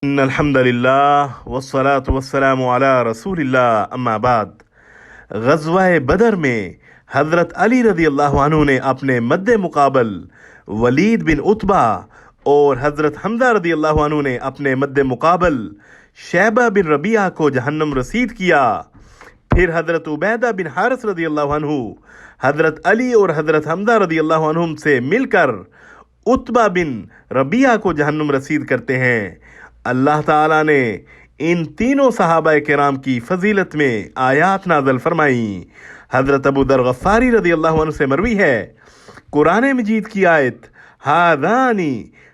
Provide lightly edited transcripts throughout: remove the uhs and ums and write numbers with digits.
ان الحمد للہ والصلاة والسلام علی رسول اللہ اما بعد۔ غزوہ بدر میں حضرت علی رضی اللہ عنہ نے اپنے مد مقابل ولید بن عتبہ اور حضرت حمزہ رضی اللہ عنہ نے اپنے مد مقابل شیبہ بن ربیعہ کو جہنم رسید کیا۔ پھر حضرت عبیدہ بن حارث رضی اللہ عنہ حضرت علی اور حضرت حمزہ رضی اللہ عنہم سے مل کر عتبہ بن ربیعہ کو جہنم رسید کرتے ہیں۔ اللہ تعالیٰ نے ان تینوں صحابہ کرام کی فضیلت میں آیات نازل فرمائیں۔ حضرت ابو ذر غفاری رضی اللہ عنہ سے مروی ہے، قرآن مجید کی آیت ہذان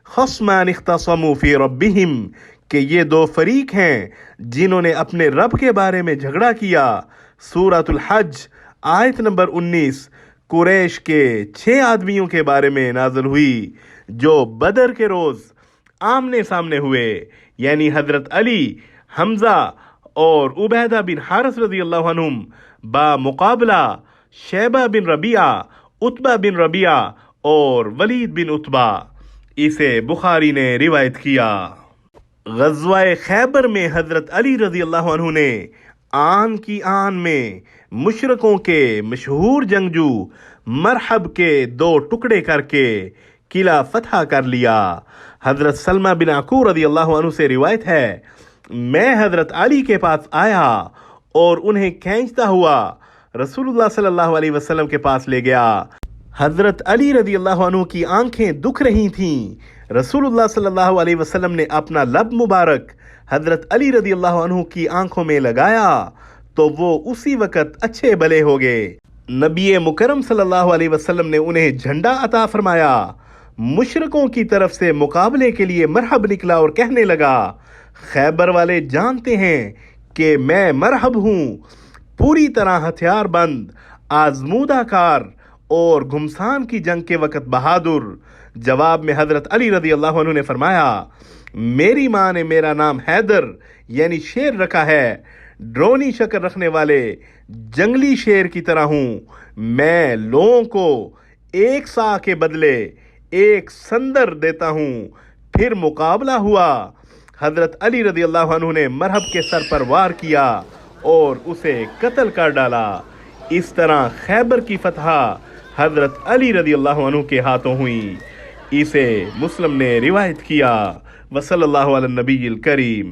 خصمان اختصموا فی ربہم کہ یہ دو فریق ہیں جنہوں نے اپنے رب کے بارے میں جھگڑا کیا۔ سورۃ الحج آیت نمبر 19 قریش کے 6 آدمیوں کے بارے میں نازل ہوئی جو بدر کے روز آمنے سامنے ہوئے، یعنی حضرت علی، حمزہ اور عبیدہ بن حارث رضی اللہ عنہم با مقابلہ شیبہ بن ربیعہ، عتبہ بن ربیعہ اور ولید بن عتبہ۔ اسے بخاری نے روایت کیا۔ غزوہ خیبر میں حضرت علی رضی اللہ عنہ نے آن کی آن میں مشرکوں کے مشہور جنگجو مرحب کے 2 ٹکڑے کر کے قلعہ فتح کر لیا۔ حضرت سلمہ بن عقور رضی اللہ عنہ سے روایت ہے، میں حضرت علی کے پاس آیا اور انہیں کھینچتا ہوا رسول اللہ صلی اللہ علیہ وسلم کے پاس لے گیا۔ حضرت علی رضی اللہ عنہ کی آنکھیں دکھ رہی تھیں۔ رسول اللہ صلی اللہ علیہ وسلم نے اپنا لب مبارک حضرت علی رضی اللہ عنہ کی آنکھوں میں لگایا تو وہ اسی وقت اچھے بھلے ہو گئے۔ نبی مکرم صلی اللہ علیہ وسلم نے انہیں جھنڈا عطا فرمایا۔ مشرکوں کی طرف سے مقابلے کے لیے مرحب نکلا اور کہنے لگا، خیبر والے جانتے ہیں کہ میں مرحب ہوں، پوری طرح ہتھیار بند، آزمودہ کار اور گھمسان کی جنگ کے وقت بہادر۔ جواب میں حضرت علی رضی اللہ عنہ نے فرمایا، میری ماں نے میرا نام حیدر یعنی شیر رکھا ہے، ڈرونی شکل رکھنے والے جنگلی شیر کی طرح ہوں۔ میں لوگوں کو 1 سا کے بدلے 1 سندر دیتا ہوں۔ پھر مقابلہ ہوا۔ حضرت علی رضی اللہ عنہ نے مرحب کے سر پر وار کیا اور اسے قتل کر ڈالا۔ اس طرح خیبر کی فتح حضرت علی رضی اللہ عنہ کے ہاتھوں ہوئی۔ اسے مسلم نے روایت کیا۔ وصلی اللہ علی النبی الکریم۔